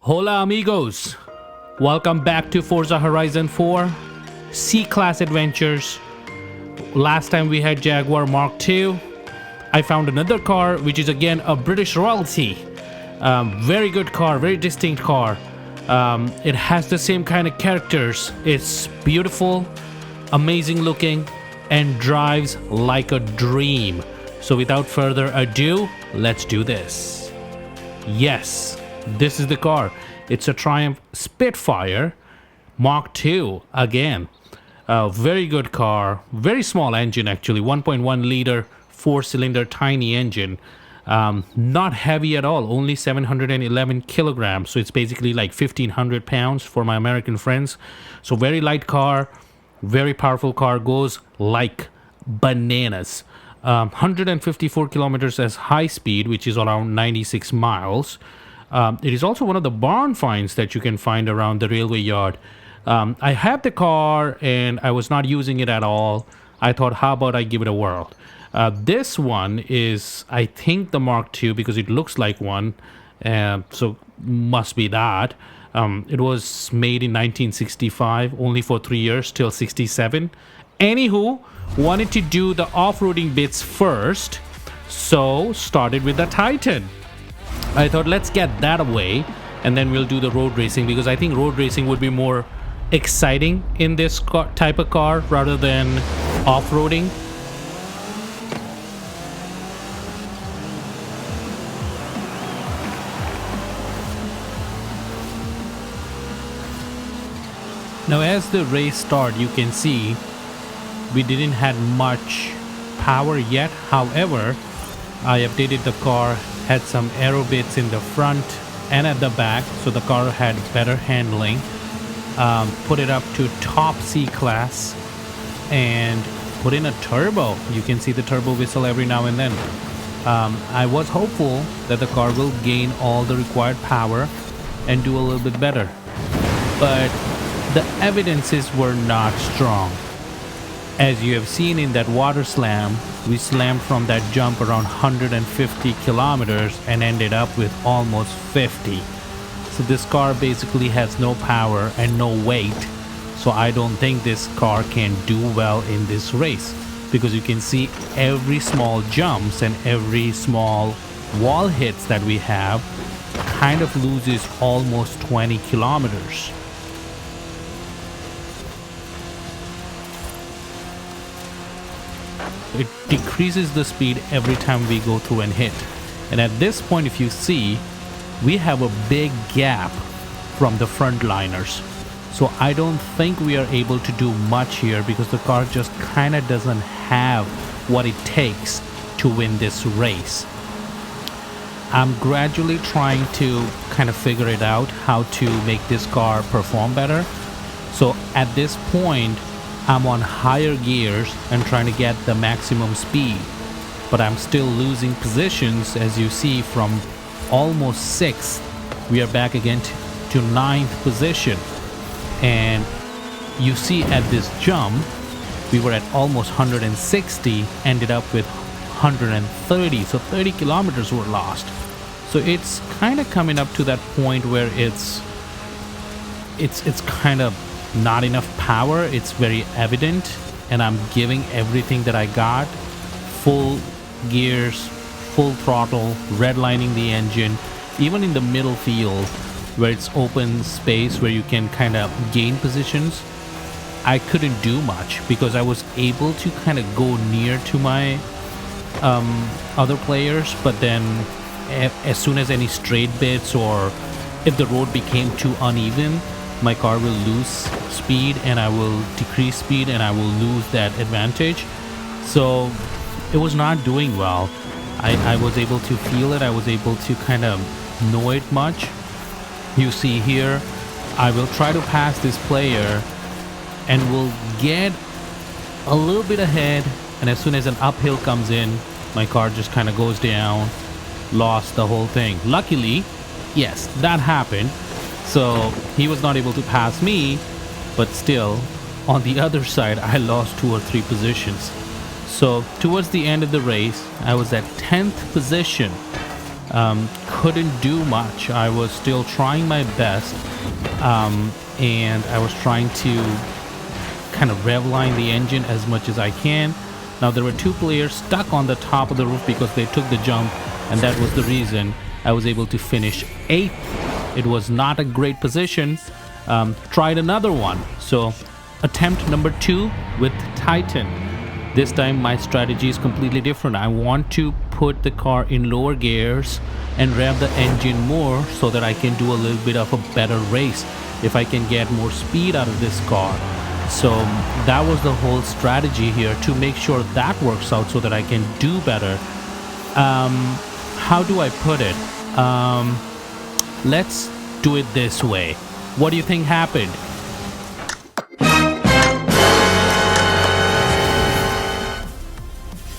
Hola amigos! Welcome back to Forza Horizon 4 C-Class Adventures. Last time we had Jaguar Mark II. I found another car which is again a British royalty. Very good car, very distinct car. It has the same kind of characters. It's beautiful, amazing looking, and drives like a dream. So without further ado, let's do this. Yes, this is the car. It's a Triumph SpitFire Mark II again. Very good car, very small engine actually, 1.1 liter, 4-cylinder tiny engine. Not heavy at all, only 711 kilograms. So it's basically like 1,500 pounds for my American friends. So very light car, very powerful car, goes like bananas. 154 kilometers as high speed, which is around 96 miles. It is also one of the barn finds that you can find around the railway yard. I have the car and I was not using it at all. I thought, how about I give it a whirl? This one is, I think, the Mark II because it looks like one. So must be that. It was made in 1965, only for 3 years till 67. Anywho, wanted to do the off-roading bits first, so started with the Titan. I thought let's get that away and then we'll do the road racing, because I think road racing would be more exciting in this type of car rather than off-roading. Now as the race starts, you can see we didn't have much power yet. However, I updated the car, had some aero bits in the front and at the back, so the car had better handling. Put it up to top C class and put in a turbo. You can see the turbo whistle every now and then. I was hopeful that the car will gain all the required power and do a little bit better, but the evidences were not strong. As you have seen in that water slam, we slammed from that jump around 150 kilometers and ended up with almost 50. So this car basically has no power and no weight. So I don't think this car can do well in this race, because you can see every small jumps and every small wall hits that we have kind of loses almost 20 kilometers. It decreases the speed every time we go through and hit. And at this point, if you see, we have a big gap from the frontliners. So I don't think we are able to do much here, because the car just kind of doesn't have what it takes to win this race. I'm gradually trying to kind of figure it out how to make this car perform better. So at this point, I'm on higher gears and trying to get the maximum speed, but I'm still losing positions. As you see, from almost 6th, we are back again to 9th position. And you see at this jump, we were at almost 160, ended up with 130, so 30 kilometers were lost. So it's kind of coming up to that point where it's kind of not enough power. It's very evident, and I'm giving everything that I got, full gears, full throttle, redlining the engine, even in the middle field where it's open space where you can kind of gain positions. I couldn't do much because I was able to kind of go near to my other players, but then as soon as any straight bits or if the road became too uneven, my car will lose speed and I will decrease speed and I will lose that advantage. So it was not doing well. I was able to feel it. I was able to kind of know it much. You see here, I will try to pass this player and will get a little bit ahead, and as soon as an uphill comes in, my car just kind of goes down, lost the whole thing. Luckily, yes, that happened. So he was not able to pass me, but still, on the other side, I lost 2 or 3 positions. So towards the end of the race, I was at 10th position Couldn't do much. I was still trying my best, and I was trying to kind of rev line the engine as much as I can. Now there were two players stuck on the top of the roof because they took the jump, and that was the reason I was able to finish 8th. It was not a great position. Tried another one. So attempt number 2 with Titan. This time my strategy is completely different. I want to put the car in lower gears and rev the engine more so that I can do a little bit of a better race if I can get more speed out of this car. So that was the whole strategy here, to make sure that works out so that I can do better. How do I put it? Let's do it this way. What do you think happened?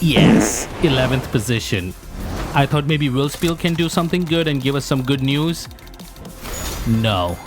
Yes, 11th position. I thought maybe Will Spiel can do something good and give us some good news. No.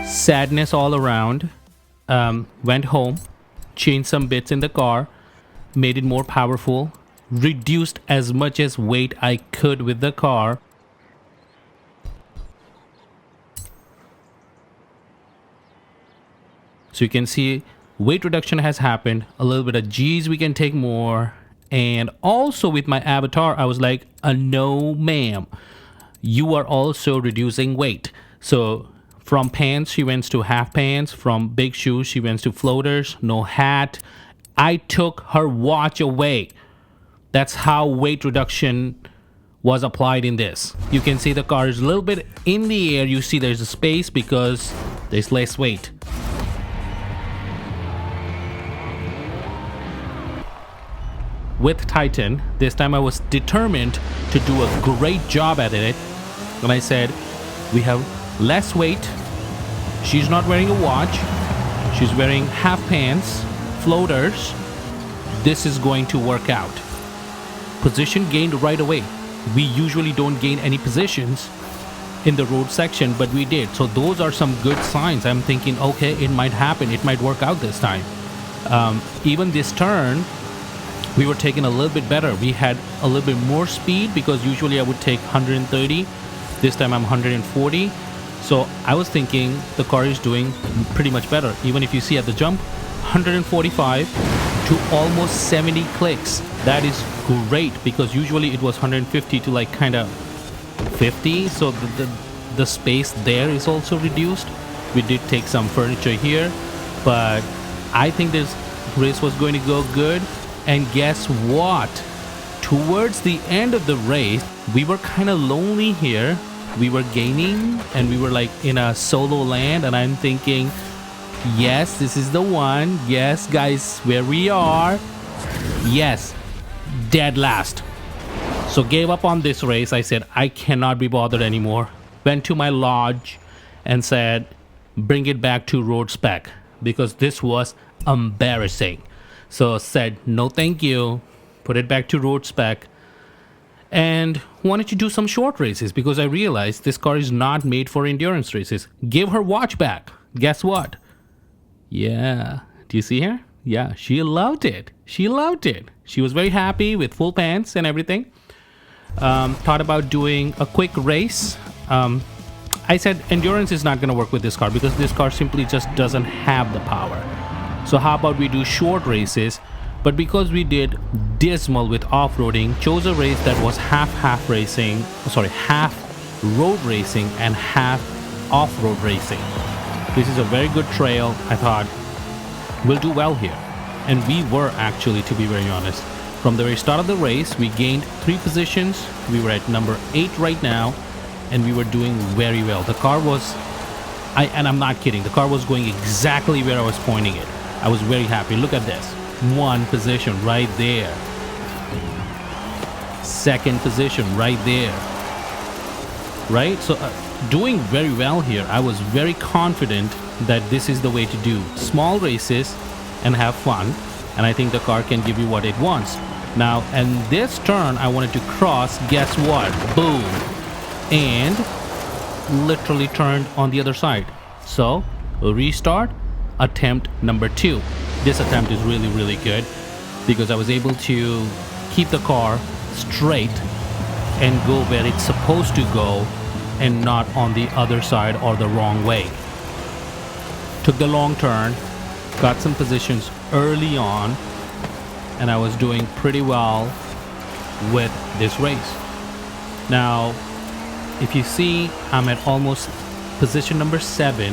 Sadness all around. Went home, changed some bits in the car, made it more powerful, reduced as much as weight I could with the car. So you can see weight reduction has happened, a little bit of G's we can take more, and also with my avatar I was like, no ma'am, you are also reducing weight. So from pants she went to half pants, from big shoes she went to floaters, no hat. I took her watch away. That's how weight reduction was applied in this. You can see the car is a little bit in the air. You see there's a space because there's less weight. With Titan, this time I was determined to do a great job at it. And I said, we have less weight. She's not wearing a watch. She's wearing half pants, floaters. This is going to work out. Position gained right away. We usually don't gain any positions in the road section, but we did. So those are some good signs. I'm thinking, okay, it might happen. It might work out this time. Even this turn, we were taking a little bit better. We had a little bit more speed because usually I would take 130. This time I'm 140. So I was thinking the car is doing pretty much better. Even if you see at the jump, 145 to almost 70 clicks. That is great because usually it was 150 to like kind of 50. So the space there is also reduced. We did take some furniture here, but I think this race was going to go good. And guess what? Towards the end of the race, we were kind of lonely here. We were gaining and we were like in a solo land, and I'm thinking, yes, this is the one. Yes, guys, where we are. Yes, dead last. So gave up on this race. I said, I cannot be bothered anymore. Went to my lodge and said, bring it back to road spec because this was embarrassing. So said, no thank you, put it back to road spec, and wanted to do some short races because I realized this car is not made for endurance races. Give her watch back. Guess what? Yeah, do you see her? Yeah, she loved it. She loved it. She was very happy with full pants and everything. Thought about doing a quick race. I said endurance is not going to work with this car because this car simply just doesn't have the power. So how about we do short races? But because we did dismal with off-roading, chose a race that was half road racing and half off-road racing. This is a very good trail. I thought we'll do well here. And we were actually, to be very honest. From the very start of the race, we gained 3 positions. We were at number 8 right now, and we were doing very well. The car was, and I'm not kidding, the car was going exactly where I was pointing it. I was very happy. Look at this. 1 position right there. 2nd position right there. Right? So doing very well here. I was very confident that this is the way to do small races and have fun. And I think the car can give you what it wants. Now, and this turn I wanted to cross. Guess what? Boom. And literally turned on the other side. So restart. Attempt number 2. This attempt is really, really good. because I was able to keep the car straight and go where it's supposed to go and not on the other side or the wrong way. Took the long turn, got some positions early on, and I was doing pretty well with this race. Now, if you see, I'm at almost position number 7,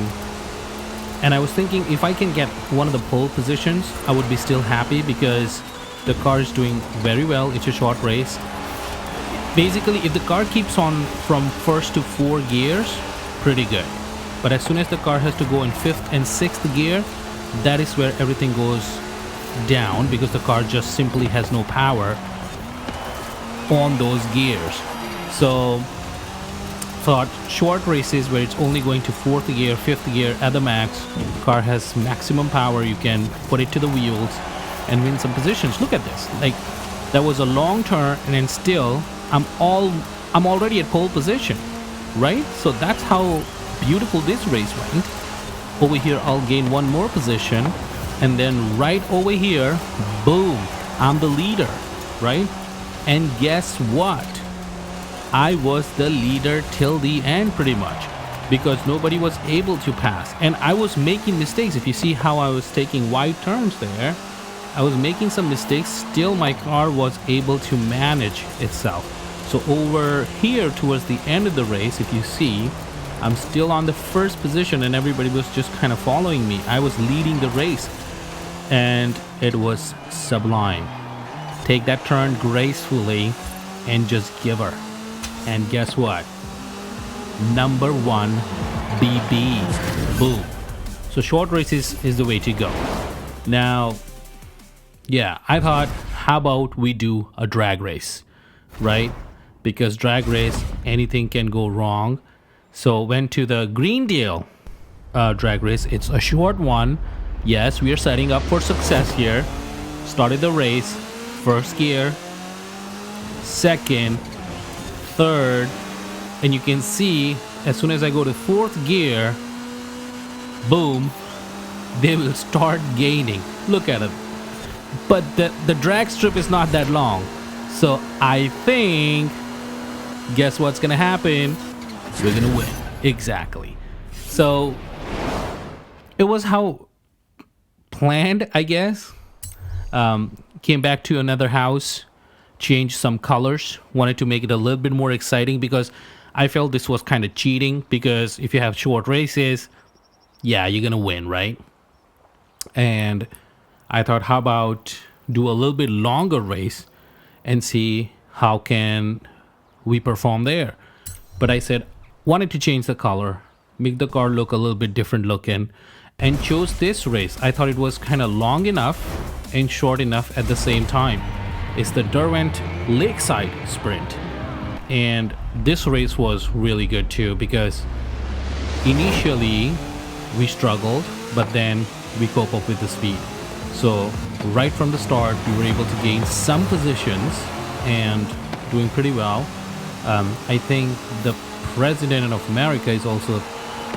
and I was thinking if I can get one of the pole positions, I would be still happy because the car is doing very well. It's a short race. Basically, if the car keeps on from first to 4 gears, pretty good. But as soon as the car has to go in 5th and 6th gear, that is where everything goes down, because the car just simply has no power on those gears. So thought short races where it's only going to 4th gear, 5th gear at the max, the car has maximum power, you can put it to the wheels and win some positions. Look at this, like that was a long turn, and then still I'm already at pole position, right? So that's how beautiful this race went. Over here I'll gain one more position, and then right over here, boom, I'm the leader, right? And guess what? I was the leader till the end pretty much, because nobody was able to pass, and I was making mistakes. If you see how I was taking wide turns there, I was making some mistakes. Still my car was able to manage itself. So over here towards the end of the race, if you see, I'm still on the first position and everybody was just kind of following me. I was leading the race and it was sublime. Take that turn gracefully and just give her. And guess what? Number 1 BB. Boom. So short races is the way to go. Now, yeah, I thought, how about we do a drag race, right? Because drag race, anything can go wrong. So went to the Greendale drag race. It's a short one. Yes, we are setting up for success here. Started the race, 1st gear, 2nd, 3rd, and you can see as soon as I go to 4th gear, boom, they will start gaining. Look at it. But the drag strip is not that long. So I think, guess what's gonna happen? We're gonna win. Exactly. So it was how planned, I guess. Came back to another house, changed some colors, wanted to make it a little bit more exciting because I felt this was kind of cheating, because if you have short races, yeah, you're gonna win, right? And I thought, how about do a little bit longer race and see how can we perform there. But I said, wanted to change the color, make the car look a little bit different looking, and chose this race. I thought it was kind of long enough and short enough at the same time. It's the Derwent Lakeside Sprint. And this race was really good too, because initially we struggled, but then we cope up with the speed. So right from the start, we were able to gain some positions and doing pretty well. I think the President of America is also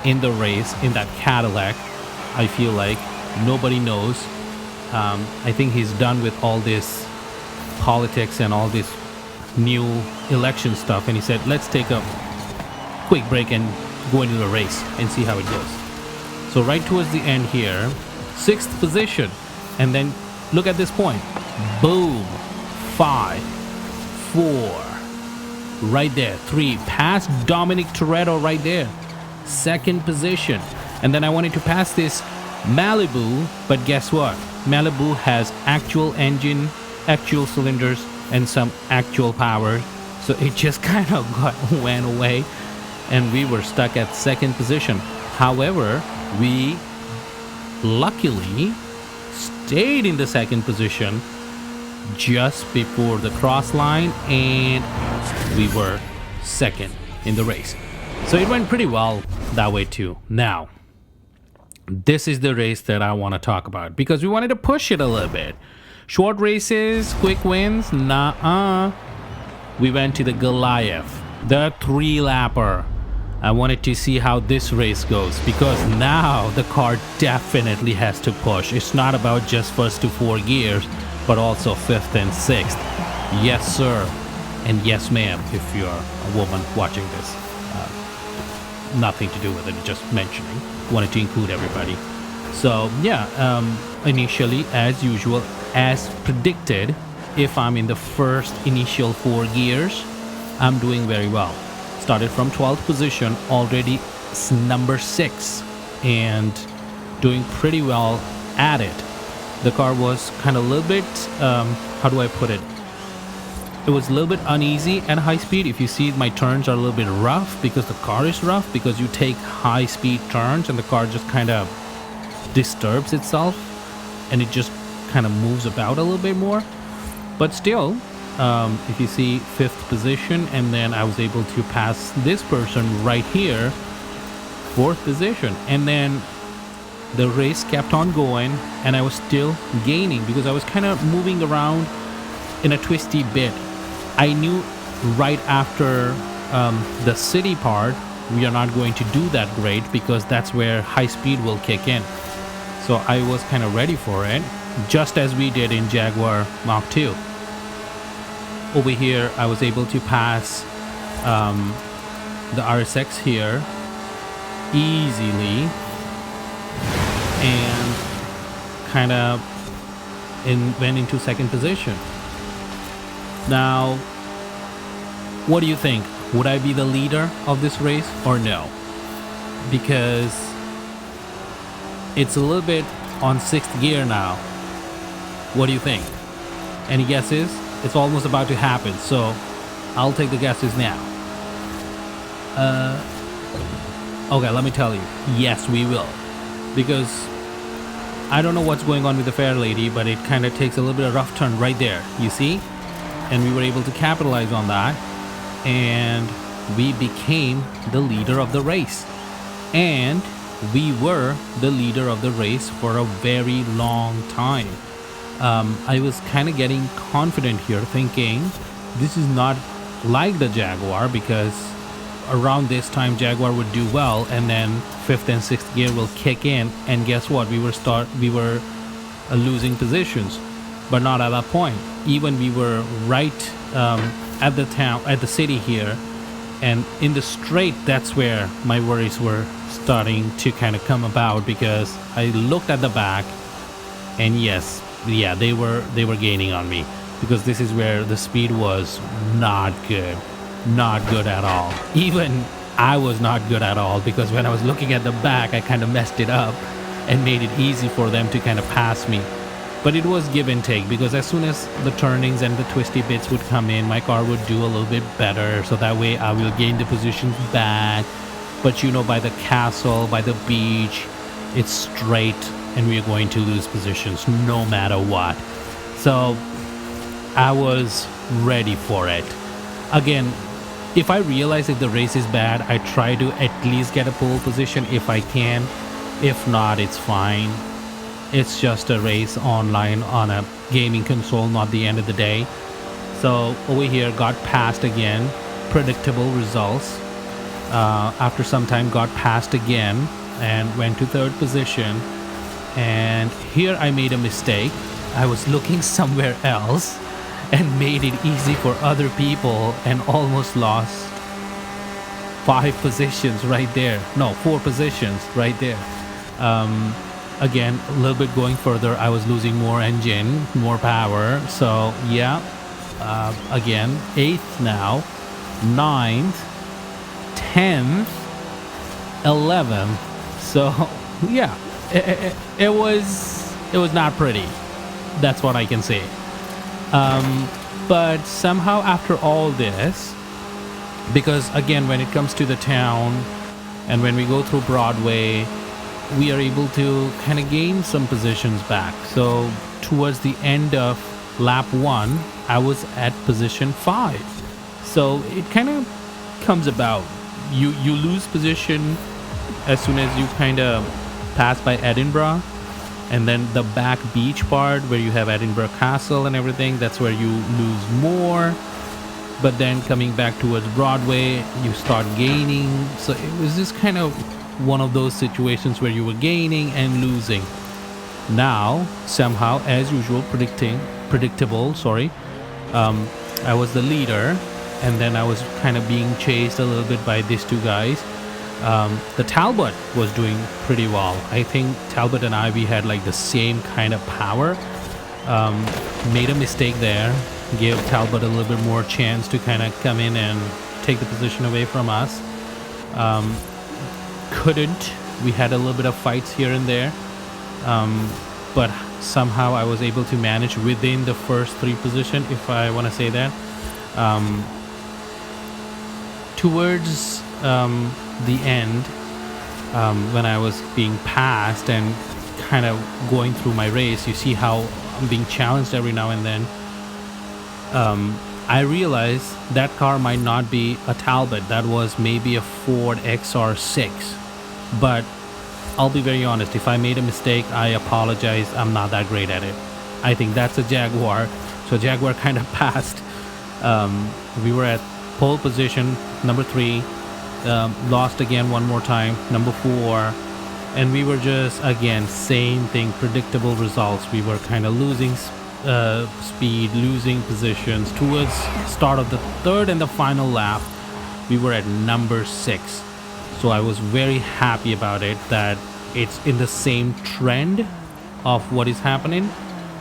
in the race in that Cadillac. I feel like nobody knows. I think he's done with all this politics and all this new election stuff, and he said, let's take a quick break and go into the race and see how it goes. So right towards the end here, 6th position, and then look at this point, boom, 5, 4, right there, 3, past Dominic Toretto right there, 2nd position. And then I wanted to pass this Malibu, but guess what? Malibu has actual engine, actual cylinders, and some actual power, so it just kind of went away and we were stuck at 2nd position. However, we luckily stayed in the 2nd position just before the cross line, and we were 2nd in the race. So it went pretty well that way too. Now, this is the race that I want to talk about, because we wanted to push it a little bit. Short races, quick wins, nah-uh. We went to the Goliath, the 3-lapper. I wanted to see how this race goes, because now the car definitely has to push. It's not about just first to 4 gears. but also 5th and 6th. Yes, sir. And yes, ma'am, if you're a woman watching this. Nothing to do with it, just mentioning. Wanted to include everybody. So, yeah, initially, as usual, as predicted, if I'm in the first initial 4 gears, I'm doing very well. Started from 12th position, already number 6, and doing pretty well at it. The car was kind of a little bit, how do I put it? It was a little bit uneasy at high speed. If you see, my turns are a little bit rough because the car is rough, because you take high speed turns and the car just kind of disturbs itself and it just kind of moves about a little bit more. But still, if you see 5th position, and then I was able to pass this person right here, 4th position, and then the race kept on going and I was still gaining because I was kind of moving around in a twisty bit. I knew right after the city part, we are not going to do that great because that's where high speed will kick in. So I was kind of ready for it, just as we did in Jaguar Mach 2. Over here, I was able to pass the RSX here easily and kind of went into 2nd position. Now, what do you think? Would I be the leader of this race or no? Because it's a little bit on 6th gear now. What do you think? Any guesses? It's almost about to happen, so I'll take the guesses now. Okay, let me tell you. Yes, we will. Because I don't know what's going on with the fair lady, but it kind of takes a little bit of rough turn right there. You see? And we were able to capitalize on that, and we became the leader of the race. And we were the leader of the race for a very long time. I was kind of getting confident here, thinking this is not like the Jaguar, because around this time Jaguar would do well, and then 5th and 6th gear will kick in, and guess what? We were losing positions, but not at that point. Even we were right at the city here, and in the straight, that's where my worries were starting to kind of come about, because I looked at the back, and yes, yeah, they were gaining on me, because this is where the speed was not good at all. Even I was not good at all, because when I was looking at the back, I kind of messed it up and made it easy for them to kind of pass me. But it was give and take, because as soon as the turnings and the twisty bits would come in, my car would do a little bit better, so that way I will gain the positions back. But you know, by the castle, by the beach, it's straight, and we are going to lose positions no matter what. So I was ready for it. Again, if I realize if the race is bad, I try to at least get a pole position if I can. If not, it's fine. It's just a race online on a gaming console, not the end of the day. So over here, got passed again. Predictable results. After some time, got passed again and went to 3rd position. And here I made a mistake. I was looking somewhere else and made it easy for other people and almost lost 5 positions right there. No, 4 positions right there. Again, a little bit going further, I was losing more engine, more power. So yeah, again, 8th now, 9th, 10th, 11th. So yeah, it was not pretty. That's what I can say. But somehow after all this, because again, when it comes to the town and when we go through Broadway, we are able to kind of gain some positions back. So towards the end of lap 1, I was at position 5. So it kind of comes about. You lose position as soon as you kind of pass by Edinburgh, and then the back beach part where you have Edinburgh Castle and everything, that's where you lose more. But then coming back towards Broadway, you start gaining. So it was just kind of one of those situations where you were gaining and losing. Now, somehow, as usual, predicting predictable. Sorry. I was the leader, and then I was kind of being chased a little bit by these two guys. The Talbot was doing pretty well. I think Talbot and we had like the same kind of power. Made a mistake there, gave Talbot a little bit more chance to kind of come in and take the position away from us. Couldn't. We had a little bit of fights here and there, but somehow I was able to manage within the first 3 position, if I want to say that. Towards the end, when I was being passed and kind of going through my race, you see how I'm being challenged every now and then. I realized that car might not be a Talbot. That was maybe a Ford XR6. But I'll be very honest, if I made a mistake, I apologize. I'm not that great at it. I think that's a Jaguar. So Jaguar kind of passed. We were at pole position, number 3. Lost again one more time, number 4. And we were just, again, same thing, predictable results. We were kind of losing speed, losing positions. Towards start of the 3rd and the final lap, we were at number 6. So I was very happy about it, that it's in the same trend of what is happening.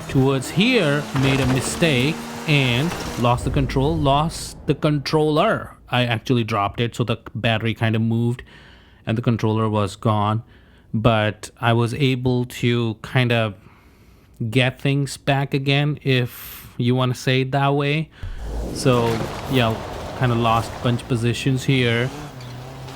Towards here, made a mistake and lost the controller. I actually dropped it, so the battery kind of moved and the controller was gone. But I was able to kind of get things back again, if you want to say it that way. So yeah, kind of lost a bunch of positions here.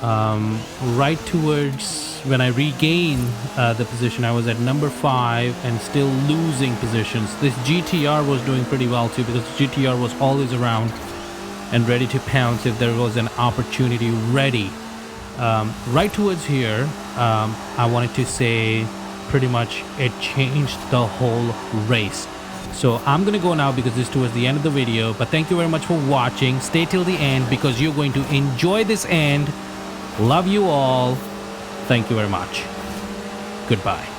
Right towards when I regained the position, I was at number 5 and still losing positions. This GTR was doing pretty well too, because GTR was always around and ready to pounce if there was an opportunity ready. Right towards here, I wanted to say pretty much it changed the whole race. So I'm gonna go now because this is towards the end of the video, but thank you very much for watching. Stay till the end because you're going to enjoy this end. Love you all. Thank you very much. Goodbye.